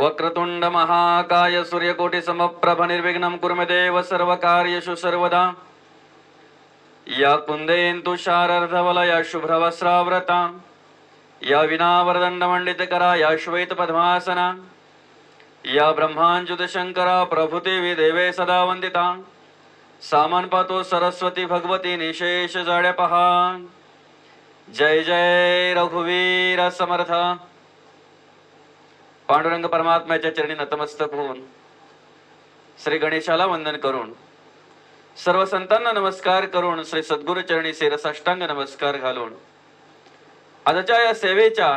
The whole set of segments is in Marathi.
वक्रतुंड महाकाय सूर्यकोटि समप्रभ निर्विघ्नं कुरु मे देव सर्वकार्येषु सर्वदा। या कुंदेन्तु शारर्धवलया शुभ्रवस्त्राव्रता, या विनावरदण्डमण्डितकरा, या श्वेतपद्मासना, या ब्रह्माच्युतशङ्करा प्रभृति देवे सदा वन्दिता। सामन्पातो सरस्वती भगवती निशेष जाड्यपहा। जय जय रघुवीर समर्थ। पांडुरंग परमात्म्याच्या चरणी नतमस्तक होऊन श्री गणेशाला वंदन करून, सर्व संतांना नमस्कार करून, श्री सद्गुरु चरणी शिरसाष्टांग नमस्कार घालून आजच्या या सेवेच्या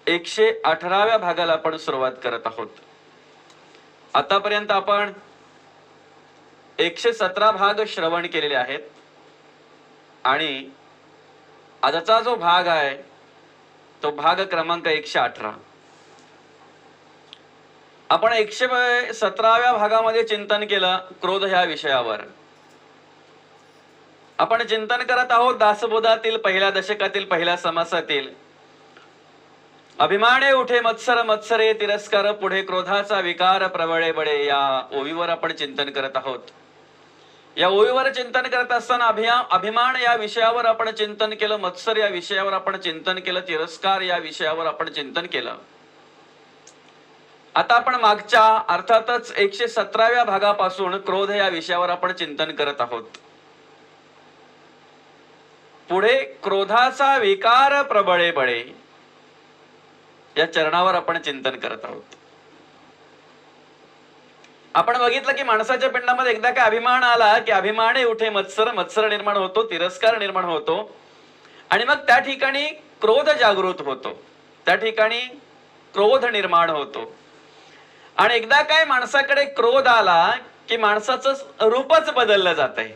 118व्या भागाला आपण सुरुवात करत आहोत. आतापर्यंत आपण 117 भाग श्रवण केलेले आहेत आणि आजचा जो भाग आहे तो भाग क्रमांक 118. आपण 117व्या भागामध्ये चिंतन केलं क्रोध ह्या विषयावर. आपण चिंतन करत आहोत दासबोधातील पहिल्या दशकातील पहिल्या समासातील अभिमाने उठे मत्सर मत्सरे तिरस्कार पुढे क्रोधाचा विकार प्रबळे बळे या ओवीवर आपण चिंतन करत आहोत. या ओवीवर चिंतन करत असताना अभिमान या विषयावर आपण चिंतन केलं, मत्सर या विषयावर आपण चिंतन केलं, तिरस्कार या विषयावर आपण चिंतन केलं. आता आपण मागच्या अर्थातच 117व्या भागापासून क्रोध या विषयावर आपण चिंतन करत आहोत. पुढे क्रोधाचा विकार प्रबळे बळे या चरणावर आपण चिंतन करत आहोत. आपण बघितलं की माणसाच्या पिंडामध्ये एकदा काय अभिमान आला की अभिमाने उठे मत्सर, मत्सर निर्माण होतो, तिरस्कार निर्माण होतो आणि मग त्या ठिकाणी क्रोध जागृत होतो, त्या ठिकाणी क्रोध निर्माण होतो. आणि एकदा काय माणसाकडे क्रोध आला की माणसाचं रूपच बदललं जात आहे.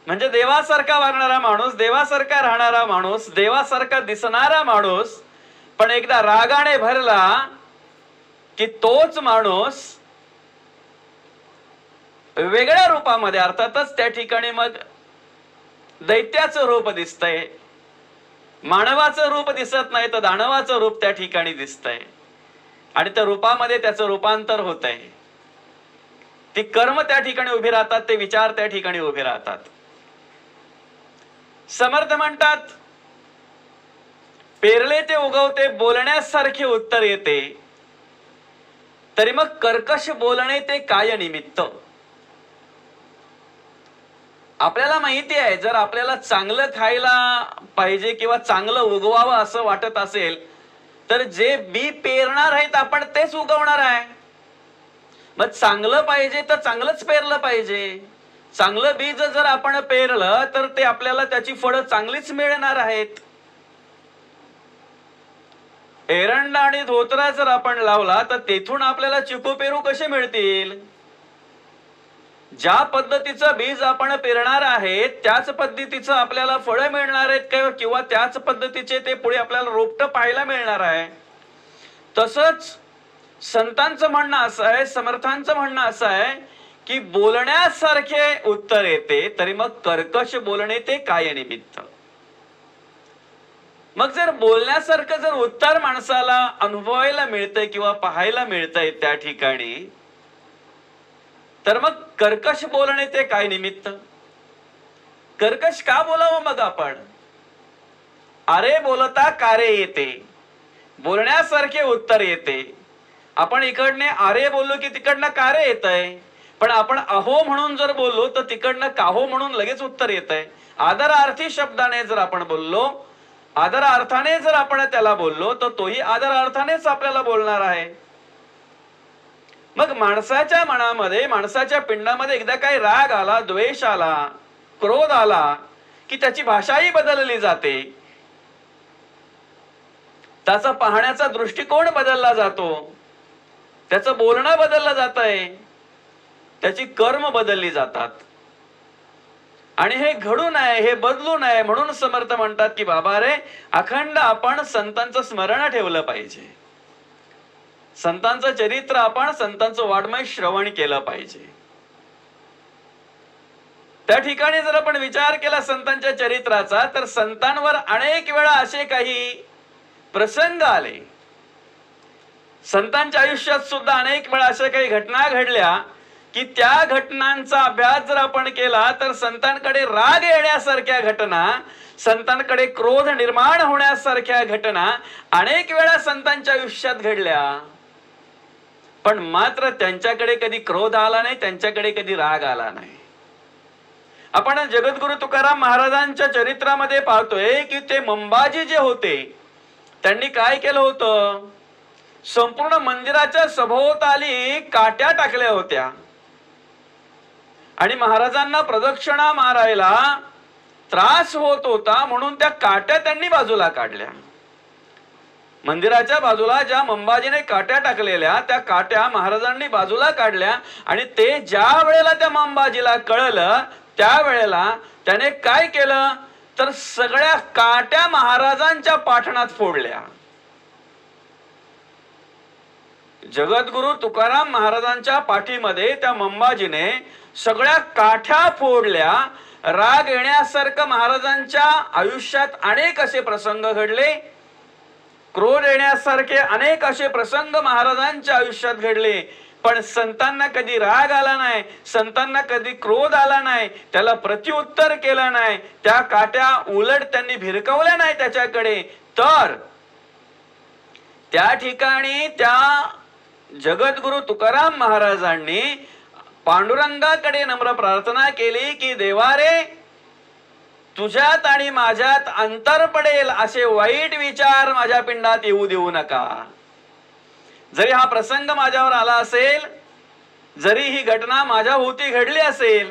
म्हणजे देवासारखा वागणारा माणूस, देवासारखा राहणारा माणूस, देवासारखा दिसणारा माणूस पण एकदा रागाने भरला की तोच माणूस वेगळ्या रूपामध्ये, अर्थातच त्या ठिकाणी मग दैत्याचं रूप दिसतंय, मानवाचं रूप दिसत नाही तर दानवाचं रूप त्या ठिकाणी दिसतंय आणि त्या रूपामध्ये त्याचं रूपांतर होत आहे. ती कर्म त्या ठिकाणी उभी राहतात, ते विचार त्या ठिकाणी उभे राहतात. समर्थ म्हणतात पेरले ते उगवते, बोलण्यासारखे उत्तर येते, तरी मग कर्कश बोलणे ते काय निमित्त. आपल्याला माहिती आहे जर आपल्याला चांगलं खायला पाहिजे किंवा चांगलं उगवावं असं वाटत असेल तर जे बी पेरणार आहेत आपण तेच उगवणार आहे. मग चांगलं पाहिजे तर चांगलंच पेरलं पाहिजे. चांगलं बीज जर आपण पेरलं तर ते आपल्याला त्याची फळं चांगलीच मिळणार आहेत. एरंडा आणि धोत्रा जर आपण लावला तर तेथून आपल्याला चिकू पेरू कसे मिळतील. ज्या पद्धतीचं बीज आपण पेरणार आहे त्याच पद्धतीचं आपल्याला फळं मिळणार आहेत किंवा त्याच पद्धतीचे ते पुढे आपल्याला रोपटं पाहायला मिळणार आहे. तसंच संतांचं म्हणणं असं आहे, समर्थांचं म्हणणं असं आहे की बोलण्यासारखे उत्तर येते तरी मग कर्कश बोलणे ते काय निमित्त. मग जर बोलण्यासारखं जर उत्तर माणसाला अनुभवायला मिळतंय किंवा पाहायला मिळतंय त्या ठिकाणी तर मग कर्कश बोलणे ते काय निमित्त. कर्कश का बोलावं मग आपण. अरे बोलता कारे येते, बोलण्यासारखे उत्तर येते. आपण इकडने अरे बोललो की तिकडनं कारे येत आहे, पण आपण अहो म्हणून जर बोललो तर तिकडनं काहो म्हणून लगेच उत्तर येत आहे. आदरार्थी शब्दाने जर आपण बोललो, आदर अर्थाने जर आपण त्याला बोललो तर तोही आदर अर्थानेच आपल्याला बोलणार आहे. मग माणसाच्या मनामध्ये, माणसाच्या पिंडामध्ये एकदा काही राग आला, द्वेष आला, क्रोध आला की त्याची भाषाही बदलली जाते, त्याचा पाहण्याचा दृष्टिकोन बदलला जातो, त्याचं बोलणं बदललं जात आहे, त्याची कर्म बदलली जातात. आणि हे घडू नये, हे बदलू नये म्हणून समर्थ म्हणतात की बाबा रे अखंड आपण संतांचं स्मरण ठेवलं पाहिजे, संतांचं चरित्र आपण, संतांचं वाङ्मय श्रवण केलं पाहिजे. त्या ठिकाणी जर आपण विचार केला संतांच्या चरित्राचा तर संतांवर अनेक वेळा असे काही प्रसंग आले, संतांच्या आयुष्यात सुद्धा अनेक वेळा अशा काही घटना घडल्या की त्या घटनांचा अभ्यास जर आपण केला तर संतांकडे राग येण्यासारख्या घटना, संतांकडे क्रोध निर्माण होण्यासारख्या घटना अनेक वेळा संतांच्या आयुष्यात घडल्या. पण मात्र त्यांच्याकडे कधी क्रोध आला नाही, त्यांच्याकडे कधी राग आला नाही. आपण जगद्गुरु तुकाराम महाराजांच्या चरित्रामध्ये पाहतोय की ते मंबाजी जे होते त्यांनी काय केलं होतं, संपूर्ण मंदिराच्या सभोवताली काट्या टाकल्या होत्या आणि महाराजांना प्रदक्षिणा मारायला त्रास होत होता म्हणून त्या काट्या त्यांनी बाजूला काढल्या. मंदिराच्या बाजूला ज्या मंबाजीने काट्या टाकलेल्या त्या काट्या महाराजांनी बाजूला काढल्या आणि ते ज्या वेळेला त्या मंबाजीला कळलं त्यावेळेला त्याने काय केलं तर सगळ्या काट्या महाराजांच्या पाठणात फोडल्या. जगद्गुरु तुकाराम महाराजांच्या पाठीमध्ये त्या मंबाजीने सगळ्या काठ्या फोडल्या. राग येण्यासारखं महाराजांच्या आयुष्यात अनेक असे प्रसंग घडले, क्रोध येण्यासारखे अनेक असे प्रसंग महाराजांच्या आयुष्यात घडले, पण संतांना कधी राग आला नाही, संतांना कधी क्रोध आला नाही, त्याला प्रत्युत्तर केलं नाही, त्या काट्या उलट त्यांनी भिरकवल्या नाही त्याच्याकडे. तर त्या ठिकाणी त्या जगद्गुरु तुकाराम महाराजांनी पांडुरंगाकडे नम्र प्रार्थना केली की देवा रे, तुझ्यात आणि माझ्यात अंतर पडेल असे वाईट विचार माझ्या पिंडात येऊ देऊ नका. जरी हा प्रसंग माझ्यावर आला असेल, जरी ही घटना माझ्या भोवती घडली असेल,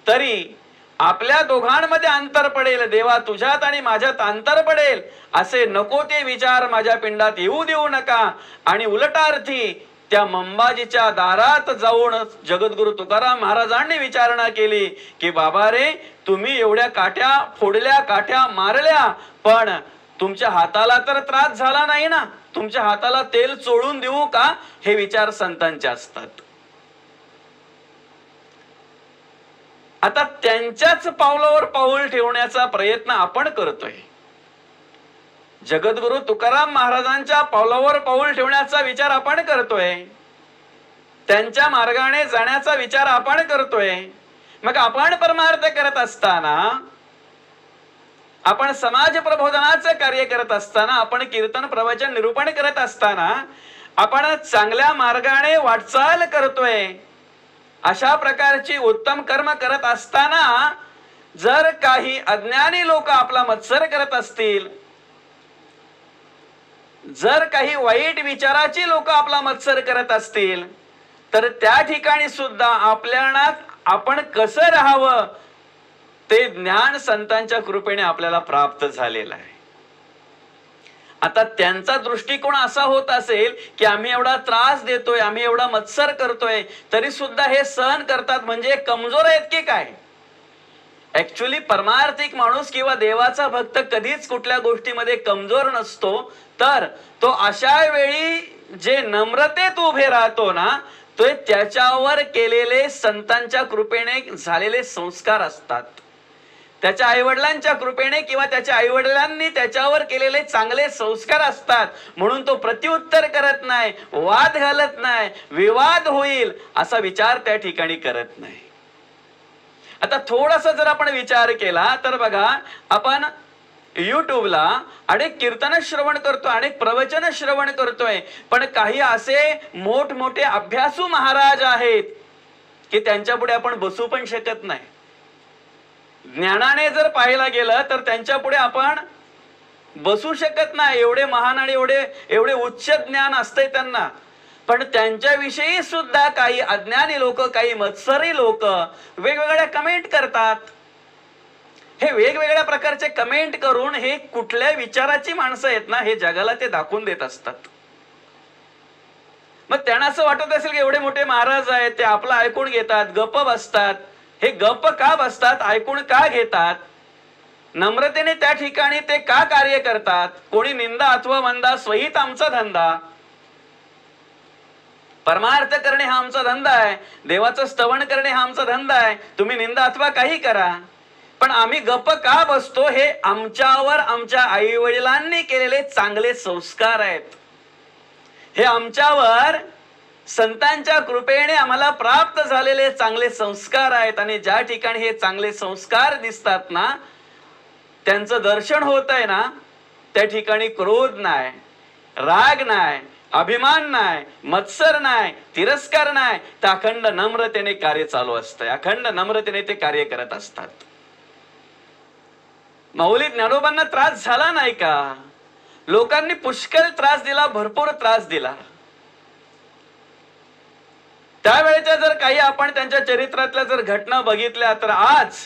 तरी आपल्या दोघांमध्ये अंतर पडेल, देवा तुझ्यात आणि माझ्यात अंतर पडेल असे नको ते विचार माझ्या पिंडात येऊ देऊ नका. आणि उलटार्थी त्या मंबाजीच्या दारात जाऊन जगद्गुरु तुकाराम महाराजांनी विचारणा केली की बाबा रे, तुम्ही एवढ्या काट्या फोडल्या, काट्या मारल्या, पण तुमच्या हाताला तर त्रास झाला नाही ना, तुमच्या हाताला तेल चोळून देऊ का? हे विचार संतांचे असतात. आता त्यांच्याच पावलावर पाऊल ठेवण्याचा प्रयत्न आपण करतोय. जगद्गुरु तुकाराम महाराजांच्या पावलावर पाऊल ठेवण्याचा विचार आपण करतोय, त्यांच्या मार्गाने जाण्याचा विचार आपण करतोय. मग आपण परमार्थ करत असताना, आपण समाज प्रबोधनाचं कार्य करत असताना, आपण कीर्तन प्रवचन निरूपण करत असताना, आपण चांगल्या मार्गाने वाटचाल करतोय, अशा प्रकारची उत्तम कर्म करत असताना जर काही अज्ञानी लोक आपला मत्सर करत असतील, जर काही वाईट विचाराची लोक आपला मत्सर करत असतील, तर त्या ठिकाणी सुद्धा आपल्याला आपण कसं राहावं ते ज्ञान संतांच्या कृपेने आपल्याला प्राप्त झालेलं आहे. आता त्यांचा दृष्टिकोन असा होत असेल की आम्ही एवढा त्रास देतोय, आम्ही एवढा मत्सर करतोय, तरी सुद्धा हे सहन करतात म्हणजे कमजोर आहेत की काय? ऍक्च्युली परमार्थिक माणूस किंवा देवाचा भक्त कधीच कुठल्या गोष्टीमध्ये कमजोर नसतो. तर तो अशा वेळी जे नम्रतेत उभे राहतो ना, तो त्याच्यावर केलेले संतांच्या कृपेने झालेले संस्कार असतात, त्याच्या आईवडिलांच्या कृपेने किंवा त्याच्या आईवडिलांनी त्याच्यावर केलेले चांगले संस्कार असतात. म्हणून तो प्रत्युत्तर करत नाही, वाद घालत नाही, विवाद होईल असा विचार त्या ठिकाणी करत नाही. आता थोडासा जर आपण विचार केला तर बघा, आपण युट्यूबला अनेक कीर्तन श्रवण करतो, अनेक प्रवचन श्रवण करतोय, पण काही असे मोठमोठे अभ्यासू महाराज आहेत की त्यांच्या पुढे आपण बसू पण शकत नाही. ज्ञानाने जर पाहायला गेलं तर त्यांच्या पुढे आपण बसू शकत नाही, एवढे महान आणि एवढे उच्च ज्ञान असते त्यांना. पण त्यांच्याविषयी सुद्धा काही अज्ञानी लोक, काही मत्सरी लोक वेगवेगळ्या कमेंट करतात. हे वेगवेगळ्या प्रकारचे कमेंट करून हे कुठल्या विचाराची माणसं आहेत ना, हे जगाला ते दाखवून देत असतात. मग त्यांना असं वाटत असेल की एवढे मोठे महाराज आहेत, ते आपलं ऐकून घेतात, गप्प बसतात. हे गप्प का बसतात, ऐकून का घेतात, नम्रतेने त्या ठिकाणी ते का कार्य करतात? कोणी निंदा अथवा वंदा स्वहित आमचा धंदा, परमार्थ करणे हा आमचा धंदा आहे, देवाचं स्तवन करणे हा आमचा धंदा आहे. तुम्ही निंदा अथवा काही करा, पण आम्ही गप्प का बसतो? हे आमच्यावर आमच्या आई वडिलांनी केलेले चांगले संस्कार आहेत. हे आमच्यावर संतांच्या कृपेने आम्हाला प्राप्त झालेले चांगले संस्कार आहेत. आणि ज्या ठिकाणी हे चांगले संस्कार दिसतात ना, त्यांचं दर्शन होत आहे ना, त्या ठिकाणी क्रोध नाही, राग नाही, अभिमान नाही, मत्सर नाही, तिरस्कार नाही, तर अखंड नम्रतेने कार्य चालू असतं. अखंड नम्रतेने ते कार्य करत असतात. माऊली ज्ञानोबांना त्रास झाला नाही का? लोकांनी पुष्कळ त्रास दिला, भरपूर त्रास दिला. त्यावेळेच्या जर काही आपण त्यांच्या चरित्रातल्या जर घटना बघितल्या तर आज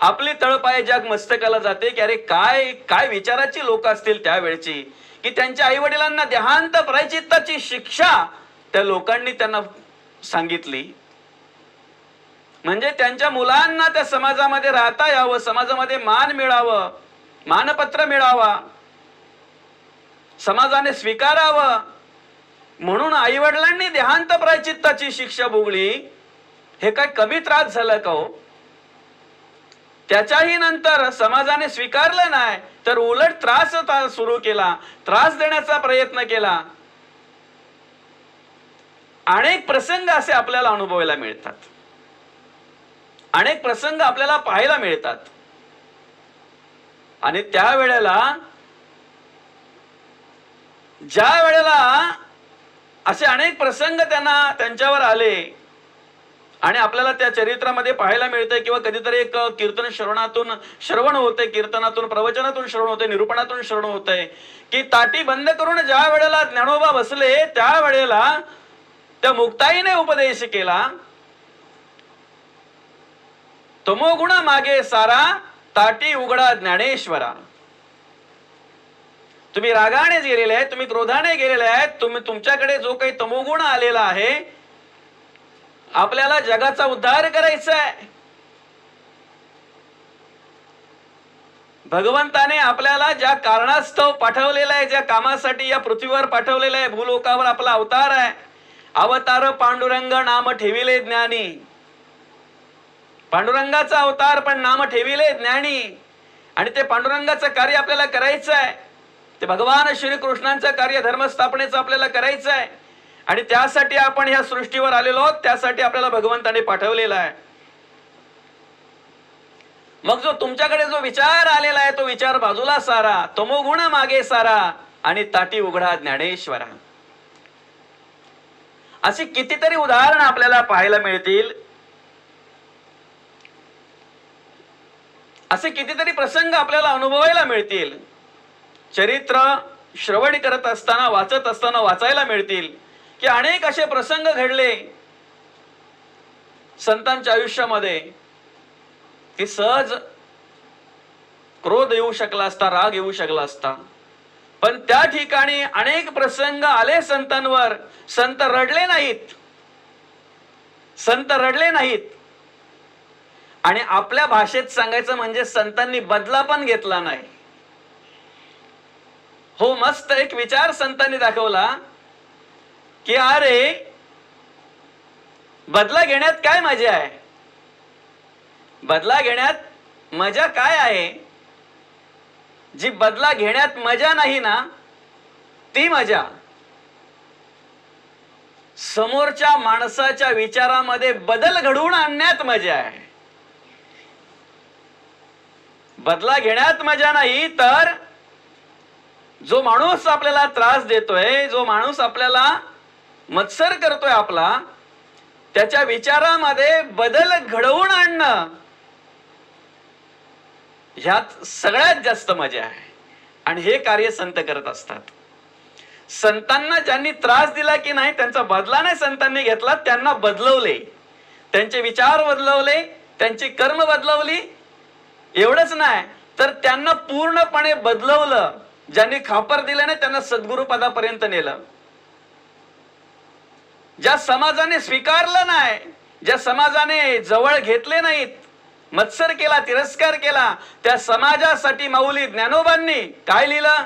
आपली तळपाय जाग मस्तकाला जाते की अरे काय काय विचाराची लोक असतील त्यावेळची, की त्यांच्या आई वडिलांना देहांत प्रायश्चित्ताची शिक्षा त्या लोकांनी त्यांना सांगितली. म्हणजे त्यांच्या मुलांना त्या समाजामध्ये राहता यावं, समाजामध्ये मान मिळावं, मानपत्र मिळावा, समाजाने स्वीकारावं म्हणून आई वडिलांनी देहांत प्रायश्चित्ताची शिक्षा भोगली. हे काय कमी त्रास झाला का हो? त्याच्याही नंतर समाजाने स्वीकारलं नाही तर उलट त्रास सुरू केला, त्रास देण्याचा प्रयत्न केला. अनेक प्रसंग असे आपल्याला अनुभवायला मिळतात, अनेक प्रसंग आपल्याला पाहायला मिळतात. आणि त्यावेळेला ज्या वेळेला असे अनेक प्रसंग त्यांच्यावर आले आणि आपल्याला त्या चरित्रामध्ये पाहायला मिळतंय किंवा कधीतरी एक कीर्तन श्रवण होते, कीर्तनातून प्रवचनातून श्रवण होते, निरूपणातून श्रवण होतंय की ताटी बंद करून ज्या वेळेला ज्ञानोबा बसले त्या वेळेला त्या मुक्ताईने उपदेश केला, तमोगुण मागे सारा, ताटी उघडा ज्ञानेश्वरा. तुम्ही रागाने गेलेले आहेत, तुम्ही क्रोधाने गेलेले आहेत, तुमच्याकडे जो काही तमोगुण आलेला आहे, आपल्याला जगाचा उद्धार करायचा आहे. भगवंताने आपल्याला ज्या कारणास्तव पाठवलेला आहे, ज्या कामासाठी या पृथ्वीवर पाठवलेला आहे, भूलोकावर आपला अवतार आहे. अवतार पांडुरंग नाम ठेविले ज्ञानी. पांडुरंगाचा अवतार पण नाम ठेविले ज्ञानी. आणि ते पांडुरंगाचं कार्य आपल्याला करायचं आहे. ते भगवान श्रीकृष्णांचं कार्य धर्मस्थापनेचं आपल्याला करायचं आहे. आणि त्यासाठी आपण ह्या सृष्टीवर आलेलो आहोत, त्यासाठी आपल्याला भगवंताने पाठवलेला आहे. मग जो तुमच्याकडे जो विचार आलेला आहे तो विचार बाजूला सारा, तमोगुण मागे सारा आणि ताटी उघडा ज्ञानेश्वरा. अशी कितीतरी उदाहरणं आपल्याला पाहायला मिळतील. असे कितीतरी प्रसंग आपल्याला अनुभवायला मिळतील. चरित्र श्रवण करत असताना, वाचत असताना वाचायला मिळतील की अनेक असे प्रसंग घडले संतांच्या आयुष्यामध्ये की सहज क्रोध येऊ शकला असता, राग येऊ शकला असता, पण त्या ठिकाणी अनेक प्रसंग आले संतांवर. संत रडले नाहीत, संत रडले नाहीत. आणि आपल्या भाषेत सांगायचं म्हणजे संतांनी बदला पण घेतला नाही. हो, मस्त एक विचार संतांनी दाखवला की अरे बदला घेण्यात काय मजा आहे. बदला घेण्यात मजा काय आहे? जी बदला घेण्यात मजा नाही ना, ती मजा समोरच्या माणसाच्या विचारामध्ये बदल घडवून आणण्यात मजा आहे. बदला घेण्यात मजा नाही, तर जो माणूस आपल्याला त्रास देतोय, जो माणूस आपल्याला मत्सर करतोय आपला, त्याच्या विचारामध्ये बदल घडवून आणणं ह्यात सगळ्यात जास्त मजा आहे. आणि हे कार्य संत करत असतात. संतांना ज्यांनी त्रास दिला की नाही, त्यांचा बदला नाही संतांनी घेतला, त्यांना बदलवले, त्यांचे विचार बदलवले, त्यांची कर्म बदलवली. एवढंच नाही तर त्यांना पूर्णपणे बदलवलं. ज्यांनी खापर दिलं नाही त्यांना सद्गुरु पदापर्यंत नेलं. ज्या समाजाने स्वीकारलं नाही, ज्या समाजाने जवळ घेतले नाहीत, मत्सर केला, तिरस्कार केला, त्या समाजासाठी माऊली ज्ञानोबांनी काय लिहिलं?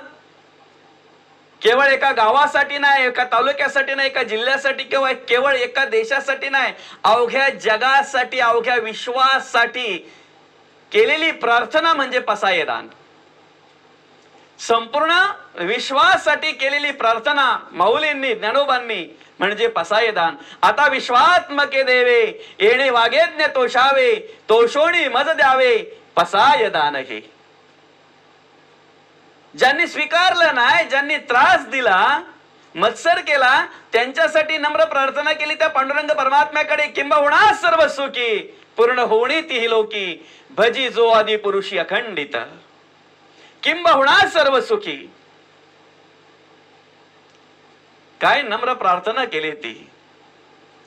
केवळ एका गावासाठी नाही, एका तालुक्यासाठी नाही, एका जिल्ह्यासाठी किंवा केवळ एका देशासाठी नाही, अवघ्या जगासाठी, अवघ्या विश्वासाठी केलेली प्रार्थना म्हणजे पसायदान. संपूर्ण विश्वासाठी केलेली प्रार्थना माऊलींनी ज्ञानोबांनी म्हणजे पसायदान. आता विश्वात्मके देवे येणे वागेज्ञ तोषावे तोषोणी मज द्यावे पसायदान. हे ज्यांनी स्वीकारलं नाही, ज्यांनी त्रास दिला, मत्सर केला, त्यांच्यासाठी नम्र प्रार्थना केली त्या पांडुरंग परमात्म्याकडे. किंबहुना सर्व सुखी पूर्ण होणी ती लोकी भजी जो आदि पुरुषी अखंडित. किंबहुना सर्व सुखी. काय नम्र प्रार्थना केली ती,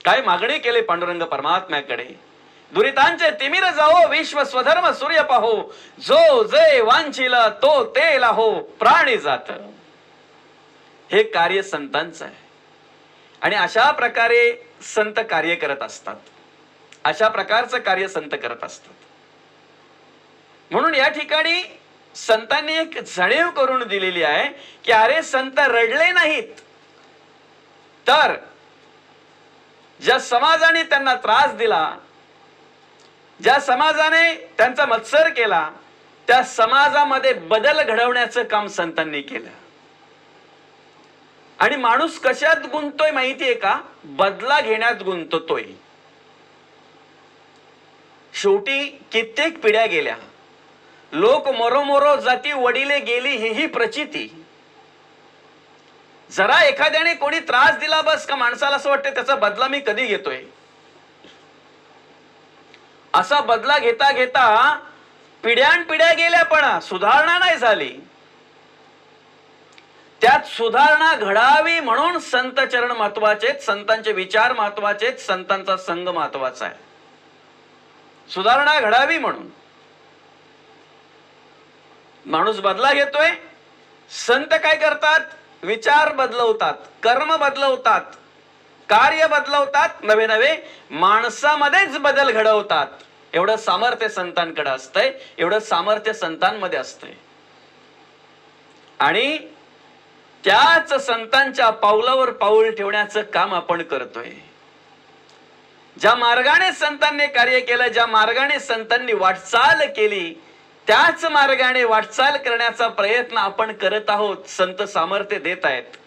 काय मागणी केली पांडुरंग परमात्म्याकडे. दुरितांचे तिमिर जाओ विश्व स्वधर्म सूर्य पाहो जो जे वांछिल तो ते लाहो प्राणी जात. हे कार्य संतांचं आहे आणि अशा प्रकारे संत कार्य करत असतात. अशा प्रकारचं कार्य संत करत असतात. म्हणून या ठिकाणी संतांनी एक जाणीव करून दिलेली आहे की अरे संत रडले नाहीत तर ज्या समाजाने त्यांना त्रास दिला, ज्या समाजाने त्यांचा मत्सर केला, त्या समाजामध्ये बदल घडवण्याचं काम संतांनी केलं. आणि माणूस कशात गुंततोय माहितीये का? बदला घेण्यात गुंततोय. शेवटी कित्येक पिढ्या गेल्या, लोक मरोमोरो जाती वडिले गेली ही प्रचिती. जरा एखाद्याने कोणी त्रास दिला बस का माणसाला असं वाटतं त्याचा बदला मी कधी घेतोय. असा बदला घेता घेता पिढ्यानपिढ्या गेल्या पण सुधारणा नाही झाली. त्यात सुधारणा घडावी म्हणून संत चरण महत्वाचे, संतांचे विचार महत्वाचे, संतांचा संग महत्वाचा आहे. सुधारणा घडावी म्हणून माणूस बदला घेतोय. संत काय करतात? विचार बदलवतात, कर्म बदलवतात, कार्य बदलवतात, नवे नवे माणसामध्येच बदल घडवतात. एवढं सामर्थ्य संतांकडे असतंय, एवढं सामर्थ्य संतांमध्ये असतंय. आणि त्याच संतांच्या पावलावर पाऊल ठेवण्याचं काम आपण करतोय. ज्या मार्गाने संतांनी कार्य केलं, ज्या मार्गाने संतांनी वाटचाल केली, त्याच मार्गाने वाटचाल करण्याचा प्रयत्न आपण करत आहोत. संत सामर्थ्य देत आहेत.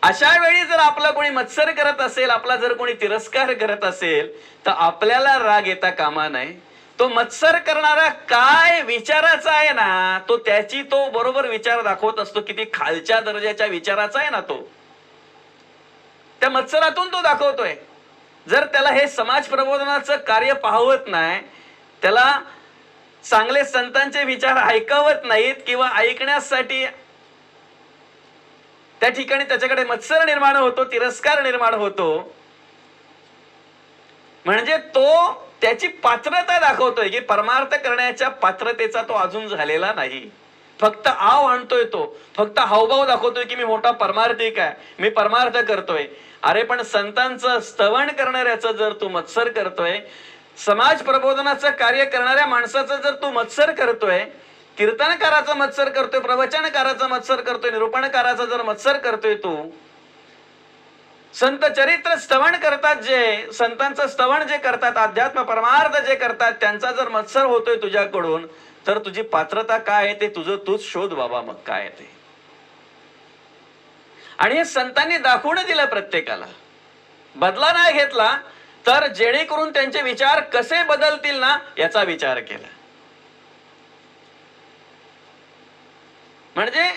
अशा वेळी जर आपला कोणी मत्सर करत असेल, आपला जर कोणी तिरस्कार करत असेल तर आपल्याला राग येता कामा नये. तो मत्सर करणारा काय विचाराचा आहे ना, तो त्याची तो बरोबर विचार दाखवत असतो. किती खालच्या दर्जाच्या विचाराचा आहे ना तो, त्या मत्सरातून तो दाखवतोय. जर त्याला हे समाज प्रबोधनाचं कार्य पाहवत नाही, त्याला चांगले संतांचे विचार ऐकवत नाहीत किंवा ऐकण्यासाठी त्या ठिकाणी त्याच्याकडे मत्सर निर्माण होतो, तिरस्कार निर्माण होतो, म्हणजे तो त्याची पात्रता दाखवतोय की परमार्थ करण्याच्या पात्रतेचा तो अजून झालेला नाही. फक्त आव आणतोय, तो फक्त हावभाव दाखवतोय की मी मोठा परमार्थिक आहे, मी परमार्थ करतोय. अरे पण संतांचं स्तवन करणाऱ्याचं जर तू मत्सर करतोय, समाज प्रबोधनाचं कार्य करणाऱ्या माणसाचं जर तू मत्सर करतोय, कीर्तनकाराचा मत्सर करतोय, प्रवचनकाराचा मत्सर करतोय, निरूपणकाराचा जर मत्सर करतोय, तू संत चरित्र स्तवन करतात, जे संतांचं स्तवन जे करतात, अध्यात्म परमार्थ जे करतात, त्यांचा जर मत्सर होतोय तुझ्याकडून, तर तुझी पात्रता काय आहे ते तुझं तूच शोध बाबा. मग काय ते. आणि हे संतांनी दाखवून दिलं प्रत्येकाला. बदला नाही घेतला तर जेणेकरून त्यांचे विचार कसे बदलतील ना याचा विचार केला. म्हणजे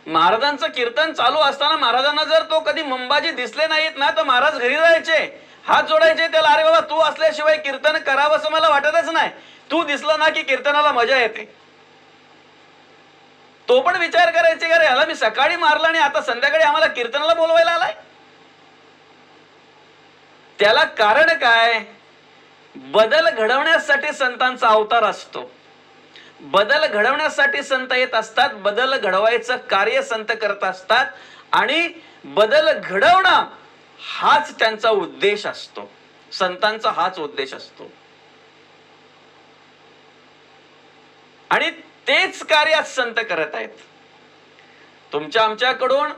महाराजांचं कीर्तन चालू असताना महाराजांना जर तो कधी मंबाजी दिसले नाहीत ना तर महाराज घरी जायचे, हात जोडायचे त्याला. अरे बाबा तू असल्याशिवाय कीर्तन करावं असं मला वाटतच नाही, तू दिसला ना की कीर्तनाला मजा येते. तो पण विचार करायचे, अरे ह्याला मी सकाळी मारला आणि आता संध्याकाळी आम्हाला कीर्तनाला बोलवायला आलाय. त्याला कारण काय? बदल घडवण्यासाठी संतांचा अवतार असतो. बदल घडवण्यासाठी संत येत असतात, बदल घडवायचं कार्य संत करत असतात आणि बदल घडवणं हाच त्यांचा उद्देश असतो. संतांचा हाच उद्देश असतो आणि तेच कार्य संत करत आहेत. तुमच्या आमच्याकडून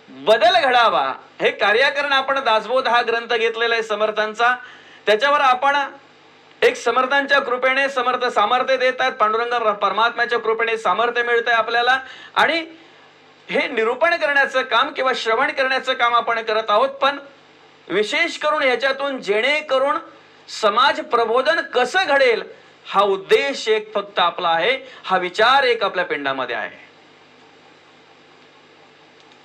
बदल घडावा हे कार्य करणं. आपण दासबोध हा ग्रंथ घेतलेला आहे समर्थांचा, त्याच्यावर आपण एक समर्थांच्या कृपेने समर्थ सामर्थ्य देतात, पांडुरंग परमात्म्याच्या कृपेने सामर्थ्य मिळतंय आपल्याला, आणि हे निरूपण करण्याचं काम किंवा श्रवण करण्याचं काम आपण करत आहोत. पण विशेष करून ह्याच्यातून जेणेकरून समाज प्रबोधन कसं घडेल हा उद्देश एक फक्त आपला आहे, हा विचार एक आपल्या पिंडामध्ये आहे.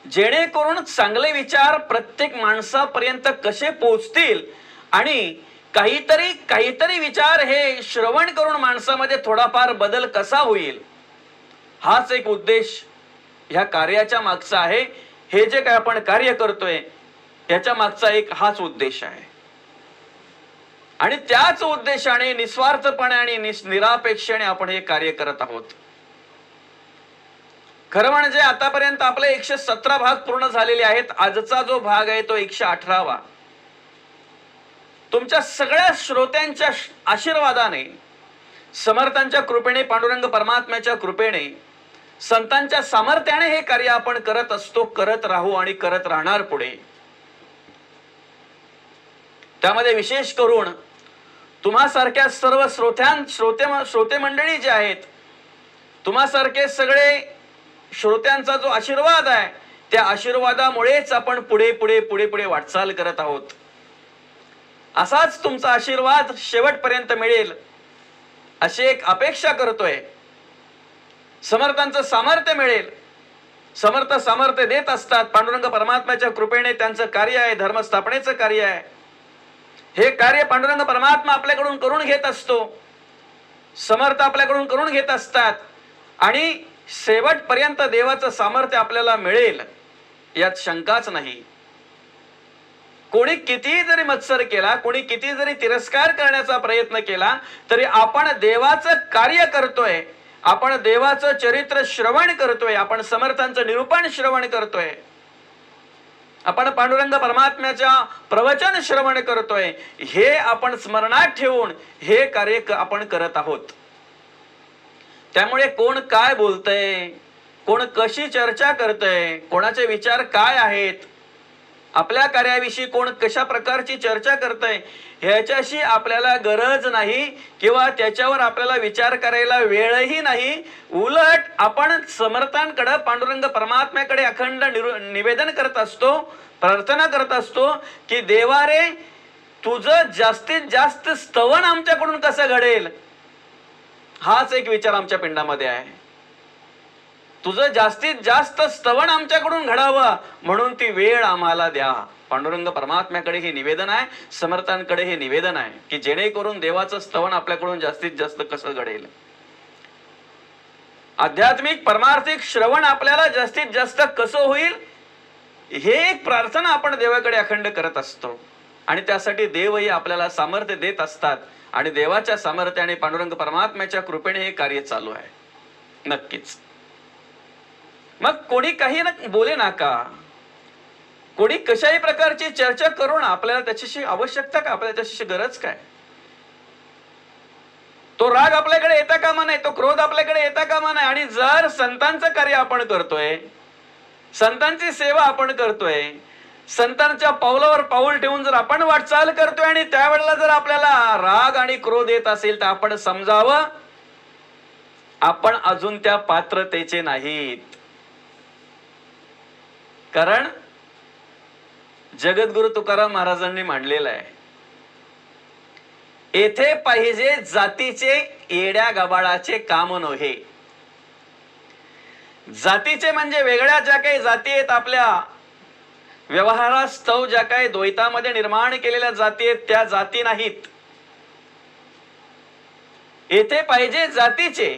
जेणेकरून चांगले विचार प्रत्येक माणसापर्यंत कसे पोहोचतील आणि काहीतरी विचार हे श्रवण करून माणसामध्ये थोडाफार बदल कसा होईल, हाच एक उद्देश ह्या कार्याच्या मागचा आहे. हे जे काय आपण कार्य करतोय याच्या मागचा एक हाच उद्देश आहे. आणि त्याच उद्देशाने निस्वार्थपणे आणि निरापेक्षेने आपण हे कार्य करत आहोत. खरं म्हणजे आतापर्यंत आपले 117 भाग पूर्ण झालेले आहेत. आजचा जो भाग आहे तो 118वा. तुमच्या सगळ्या श्रोत्यांच्या आशीर्वादाने, समर्थांच्या कृपेने, पांडुरंग परमात्म्याच्या कृपेने, संतांच्या सामर्थ्याने हे कार्य आपण करत असतो, करत राहू आणि करत राहणार पुढे. त्यामध्ये विशेष करून तुम्हासारख्या सर्व श्रोते मंडळी जे आहेत, तुम्हासारखे सगळे श्रोत्यांचा जो आशीर्वाद आहे, त्या आशीर्वादामुळेच आपण पुढे पुढे पुढे पुढे वाटचाल करत आहोत. असाच तुमचा आशीर्वाद शेवटपर्यंत मिळेल अशी एक अपेक्षा करतोय. समर्थांचं सामर्थ्य मिळेल. समर्थ सामर्थ्य देत असतात. पांडुरंग परमात्म्याच्या कृपेने त्यांचं कार्य आहे, धर्मस्थापनेचं कार्य आहे. हे कार्य पांडुरंग परमात्मा आपल्याकडून करून घेत असतो, समर्थ आपल्याकडून करून घेत असतात, आणि शेवटपर्यंत देवाचं सामर्थ्य आपल्याला मिळेल यात शंकाच नाही. कोणी किती जरी मत्सर केला, कोणी किती जरी तिरस्कार करण्याचा प्रयत्न केला, तरी आपण देवाचं कार्य करतोय, आपण देवाचं चरित्र श्रवण करतोय, आपण समर्थांचं निरूपण श्रवण करतोय, आपण पांडुरंग परमात्म्याच्या प्रवचन श्रवण करतोय, हे आपण स्मरणात ठेवून हे कार्य आपण करत आहोत. त्यामुळे कोण काय बोलतंय, कोण कशी चर्चा करतंय, कोणाचे विचार काय आहेत, आपल्या कार्याविषयी कोण कशा प्रकारची चर्चा करतंय, ह्याच्याशी आपल्याला गरज नाही किंवा त्याच्यावर आपल्याला विचार करायला वेळही नाही. उलट आपण समर्थांकडे, पांडुरंग परमात्म्याकडे अखंड निवेदन करत असतो, प्रार्थना करत असतो की देवा रे, तुझं जास्तीत जास्त स्तवन आमच्याकडून कसं घडेल, हाच एक विचार आमच्या पिंडामध्ये आहे. तुझं जास्तीत जास्त स्तवन आमच्याकडून घडावं म्हणून ती वेळ आम्हाला द्या. पांडुरंग परमात्म्याकडे हे निवेदन आहे, समर्थांकडे हे निवेदन आहे की जेणेकरून देवाचं स्तवन आपल्याकडून जास्तीत जास्त कसं घडेल. आध्यात्मिक परमार्थिक श्रवण आपल्याला जास्तीत जास्त कसं होईल, हे एक प्रार्थना आपण देवाकडे अखंड करत असतो. आणि त्यासाठी देवही आपल्याला सामर्थ्य देत असतात. आणि देवाच्या सामर्थ्याने, पांडुरंग परमात्म्याच्या कृपेने हे कार्य चालू आहे. नक्कीच. मग कोणी काही बोले नाका, कोणी कशाही प्रकारची चर्चा करून आपल्याला त्याच्याशी आवश्यकता का, आपल्याला त्याच्याशी गरज काय. तो राग आपल्याकडे येता कामा नाही, तो क्रोध आपल्याकडे येता कामा नाही. आणि जर संतांचं कार्य आपण करतोय, संतांची सेवा आपण करतोय, संतांच्या पावलावर पाऊल ठेवून जर आपण वाटचाल करतोय आणि त्यावेळेला जर आपल्याला राग आणि क्रोध येत असेल तर आपण समजावं, आपण अजून त्या पात्रतेचे नाहीत. कारण जगद्गुरु तुकाराम महाराजांनी मांडलेलं आहे, येथे पाहिजे जातीचे येड्या गबाळाचे काम नव्हे. जातीचे म्हणजे वेगळ्या ज्या काही जाती आहेत, आपल्या व्यवहारास्तव ज्या काही द्वैतामध्ये निर्माण केलेल्या जाती आहेत, त्या जाती नाहीत. येथे पाहिजे जातीचे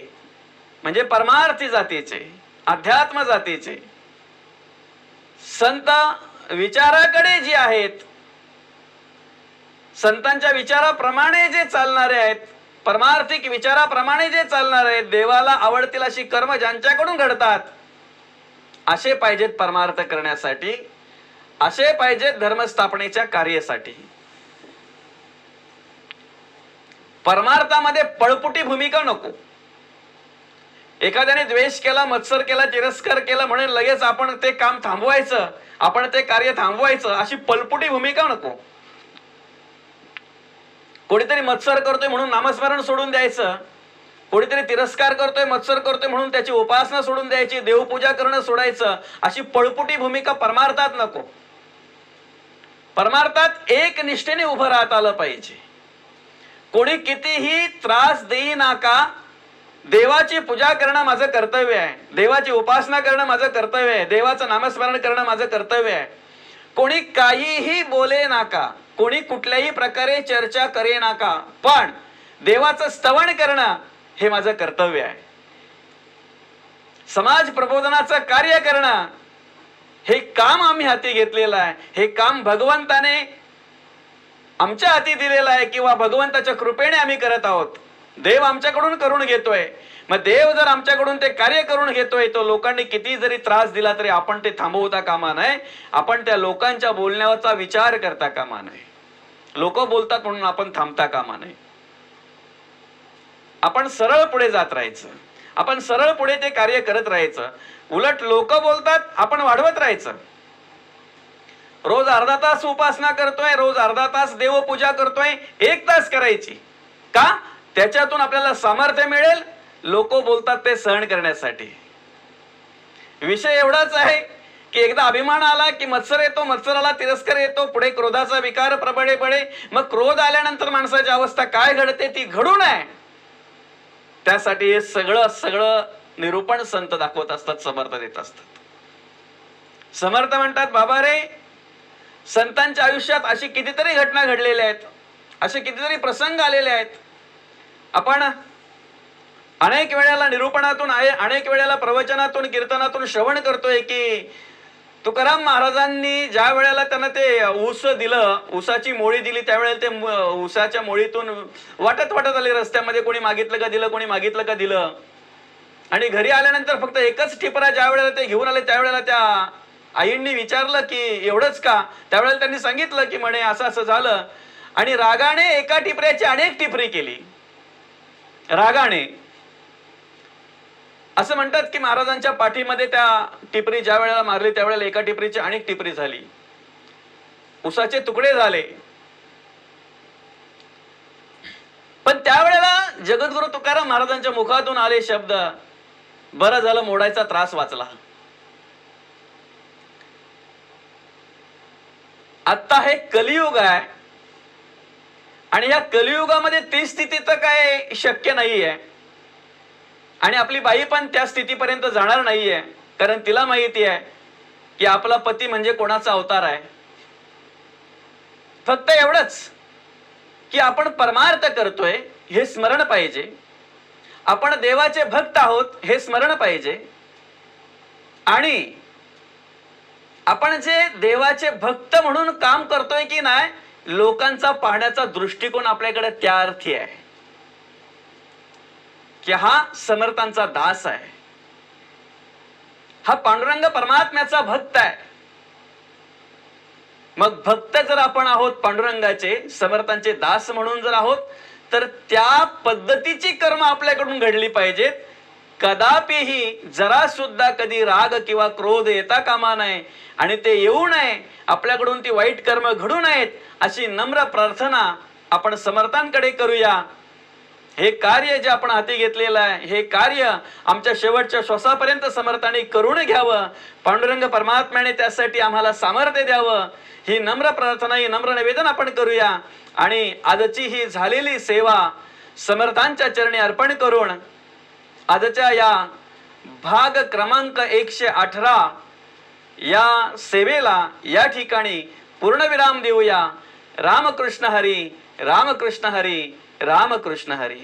म्हणजे परमार्थी जातीचे, अध्यात्म जातीचे, संत विचाराकडे जे आहेत, संतांच्या विचाराप्रमाणे जे चालणारे आहेत, परमार्थिक विचाराप्रमाणे जे चालणारे आहेत, देवाला आवडतील अशी कर्म ज्यांच्याकडून घडतात, असे पाहिजेत परमार्थ करण्यासाठी, असे पाहिजेत धर्मस्थापनेच्या कार्यासाठी. परमार्थामध्ये पळपुटी भूमिका नको. एखाद्याने द्वेष केला, मत्सर केला, तिरस्कार केला म्हणून लगेच आपण ते काम थांबवायचं, आपण ते कार्य थांबवायचं, अशी पळपुटी भूमिका नको. कोणीतरी मत्सर करतोय म्हणून नामस्मरण सोडून द्यायचं, कोणीतरी तिरस्कार करतोय, मत्सर करतोय म्हणून त्याची उपासना सोडून द्यायची, देवपूजा करणं सोडायचं, अशी पळपुटी भूमिका परमार्थात नको. परमार्थात एक निष्ठेने उभं राहता आलं पाहिजे. कोणी कितीही त्रास देईना का, देवाची पूजा करणं माझं कर्तव्य आहे, देवाची उपासना करणं माझं कर्तव्य आहे, देवाचं नामस्मरण करणं माझं कर्तव्य आहे. कोणी काहीही बोले नाका, कोणी कुठल्याही प्रकारे चर्चा करे नाका, पण देवाचं स्तवन करणं हे माझं कर्तव्य आहे. समाज प्रबोधनाचं कार्य करणं हे काम आम्ही हाती घेतलेलं आहे. हे काम भगवंताने आमच्या हाती दिलेलं आहे किंवा भगवंताच्या कृपेने आम्ही करत आहोत. देव आमच्याकडून करून घेतोय. मग देव जर आमच्याकडून ते कार्य करून घेतोय, तो लोकांनी किती जरी त्रास दिला तरी आपण ते थांबवता कामा नये. आपण त्या लोकांच्या बोलण्याचा विचार करता कामा नये. लोक बोलतात म्हणून आपण थांबता कामा नये. आपण सरळ पुढे जात राहायचं, आपण सरळ पुढे ते कार्य करत राहायचं. उलट लोक बोलतात आपण वाढवत राहायचं. रोज अर्धा तास उपासना करतोय, रोज अर्धा तास देवपूजा करतोय, 1 तास करायची का? त्याच्यातून आपल्याला सामर्थ्य मिळेल लोक बोलतात ते सहन करण्यासाठी. विषय एवढाच आहे की एकदा अभिमान आला की मत्सर येतो, मत्सराला तिरस्कार येतो, पुढे क्रोधाचा विकार प्रबळे बळे. मग क्रोध आल्यानंतर माणसाची अवस्था काय घडते ती घडू नये, त्यासाठी हे सगळं निरूपण संत दाखवत असतात, समर्थ देत असतात. समर्थ म्हणतात, बाबा रे, संतांच्या आयुष्यात अशी कितीतरी घटना घडलेल्या आहेत, असे कितीतरी प्रसंग आलेले आहेत. आपण अनेक वेळेला निरूपणातून आहे, अनेक वेळेला प्रवचनातून कीर्तनातून श्रवण करतोय की तुकाराम महाराजांनी ज्या वेळेला त्यांना ते ऊस दिलं, ऊसाची मोळी दिली, त्यावेळेला ते ऊसाच्या मोळीतून वाटत आले रस्त्यामध्ये, कोणी मागितलं का दिलं, कोणी मागितलं का दिलं. आणि घरी आल्यानंतर फक्त एकच टिपरा ज्या वेळेला ते घेऊन आले त्यावेळेला त्या आईंनी विचारलं की एवढंच का? त्यावेळेला त्यांनी सांगितलं की म्हणे असं असं झालं. आणि रागाने एका टिपऱ्याची अनेक टिपरी केली. रागाने असं म्हणतात की महाराजांच्या पाठीमध्ये त्या टिपरी ज्या वेळेला मारली त्यावेळेला एका टिपरीची अनेक टिपरी झाली, उसाचे तुकडे झाले. पण त्यावेळेला जगद्गुरु तुकाराम महाराजांच्या मुखातून आले शब्द, बरं झालं मोडायचा त्रास वाचला. आता हे कलियुग आहे आणि या कलियुगामध्ये ती स्थिती तर काय शक्य नाहीये. आणि आपली बाई पण त्या स्थितीपर्यंत जाणार नाहीये, कारण तिला माहिती आहे की आपला पती म्हणजे कोणाचा अवतार आहे. फक्त एवढंच की आपण परमार्थ करतोय हे स्मरण पाहिजे, आपण देवाचे भक्त आहोत हे स्मरण पाहिजे. आणि आपण जे देवाचे भक्त म्हणून काम करतोय की नाही, लोकांचा पाहण्याचा दृष्टिकोन आपल्याकडे त्या अर्थी आहे की हा समर्थांचा दास आहे, हा पांडुरंग परमात्म्याचा भक्त आहे. मग भक्त जर आपण आहोत पांडुरंगाचे, समर्थांचे दास म्हणून जर आहोत, तर त्या पद्धतीची कर्म आपल्याकडून घडली पाहिजेत. कदापिही जरा सुद्धा कधी राग किंवा क्रोध येता कामा नये आणि ते येऊ नये, आपल्याकडून ती वाईट कर्म घडू नयेत, अशी नम्र प्रार्थना आपण समर्थांकडे करूया. हे कार्य जे आपण हाती घेतलेलं आहे, हे कार्य आमच्या शेवटच्या श्वासापर्यंत समर्थांनी करून घ्यावं. पांडुरंग परमात्म्याने त्यासाठी आम्हाला सामर्थ्य द्यावं, ही नम्र प्रार्थना, ही नम्र निवेदन आपण करूया. आणि आजची ही झालेली सेवा समर्थांच्या चरणी अर्पण करून आजच्या या भाग क्रमांक 118 या सेवेला या ठिकाणी पूर्णविराम देऊया. रामकृष्ण हरी, रामकृष्ण हरी, रामकृष्ण हरी.